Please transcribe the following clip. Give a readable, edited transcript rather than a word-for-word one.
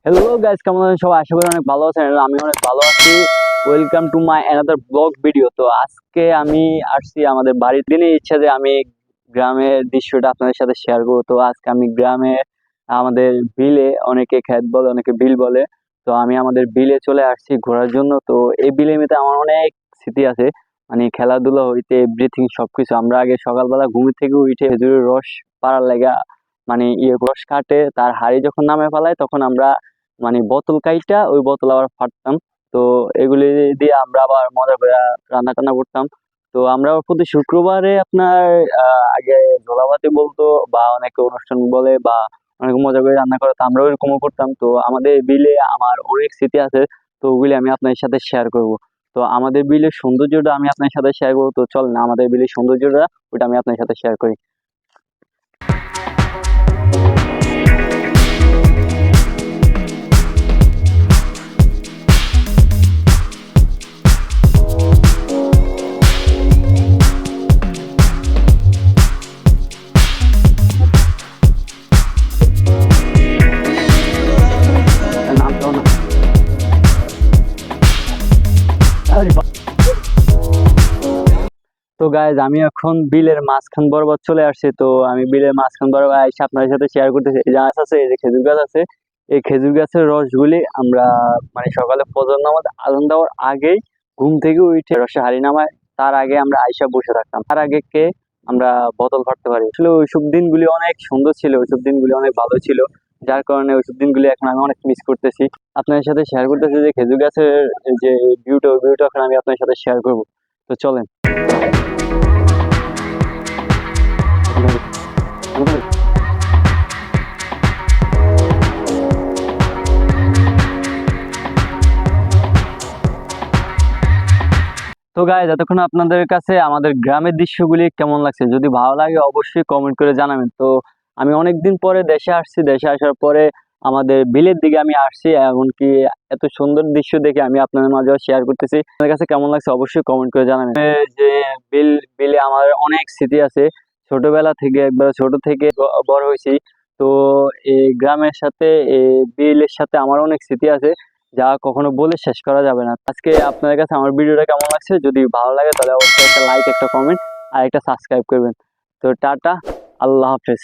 Hello guys, কেমন আছেন সবাই? আশা করি অনেক ভালো আছেন। আমি অনেক ভালো আছি। Welcome to my another blog video. তো আজকে আমি আসছি আমাদের বাড়ির দিনে, ইচ্ছা যে আমি গ্রামের দৃশ্যটা আপনাদের সাথে শেয়ার করবো। তো আজকে আমি গ্রামে আমাদের বিলে, অনেকে ক্ষেত বলে অনেকে বিল বলে, তো আমি আমাদের বিলে চলে আসছি ঘোরার জন্য। তো এই বিলের মধ্যে আমার অনেক স্মৃতি আছে, মানে খেলাধুলা হইতে এভরিথিং সবকিছু। আমরা আগে সকালবেলা ঘুম থেকে উঠে খেজুরের রস পাড়ার লাগা, মানে রস কাটে তার হাড়ি যখন নামে ফেলায় তখন আমরা মানে বোতল কাইটা ওই বোতল আবার ফাটতাম। তো এগুলি দিয়ে আমরা আবার মজা করে রান্না টান্না করতাম। তো আমরা প্রতি শুক্রবারে আপনার আগে ঝোলাবাতি বলতো, বা অনেকে অনুষ্ঠান বলে, বা অনেক মজা করে রান্না করে, তো আমরাও এরকমও করতাম। তো আমাদের বিলে আমার অনেক স্মৃতি আছে, তো ওগুলি আমি আপনার সাথে শেয়ার করব। তো আমাদের বিলের সৌন্দর্যটা আমি আপনার সাথে শেয়ার করবো। তো চল না, আমাদের বিলের সৌন্দর্যটা ওটা আমি আপনার সাথে শেয়ার করি। নামটাও না। তো গাইজ, আমি এখন বিলের মাঝখান বরাবর চলে আসছি। তো আমি বিলের মাঝখান বরাবর এসে আপনার সাথে শেয়ার করতেছি। এই যে গাছ আছে, এই যে খেজুর গাছ আছে, এই খেজুর গাছের রসগুলি আমরা মানে সকালে ফজর নামাজ আজান দেওয়ার আগেই ঘুম থেকে উঠে রসে হাড়ি নামায়, তার আগে আমরা আইসা বসে থাকতাম। তার আগে কে আমরা বোতল ফাটতে পারি। আসলে ওইসব দিনগুলি অনেক সুন্দর ছিল, ওইসব দিনগুলি অনেক ভালো ছিল, যার কারণে ওইসব দিনগুলি এখন আমি অনেক মিস করতেছি। আপনাদের সাথে শেয়ার করতেছি যে খেজুর গাছের যে ভিউটা এখন আমি আপনার সাথে শেয়ার করবো। তো চলেন। তো গাইজ, এতক্ষণ আপনাদের কাছে আমাদের গ্রামের দৃশ্যগুলি কেমন লাগছে, যদি ভালো লাগে অবশ্যই কমেন্ট করে জানাবেন। তো আমি অনেকদিন পরে দেশে আসছি, দেশে আসার পরে আমাদের বিলের দিকে আমি আসছি, এমনকি এত সুন্দর দৃশ্য দেখে আমি আপনাদের মাঝেও শেয়ার করতেছি। আপনাদের কাছে কেমন লাগছে অবশ্যই কমেন্ট করে জানাবেন। যে বিলে আমার অনেক স্মৃতি আছে, ছোটবেলা থেকে, একবার ছোট থেকে বড় হয়েছি। তো এই গ্রামের সাথে, এই বিলের সাথে আমার অনেক স্মৃতি আছে, যা কখনো বলে শেষ করা যাবে না। আজকে আপনাদের কাছে আমার ভিডিওটা কেমন লাগছে, যদি ভালো লাগে তাহলে অবশ্যই একটা লাইক, একটা কমেন্ট আর একটা সাবস্ক্রাইব করবেন। তো টাটা, আল্লাহ হাফেজ।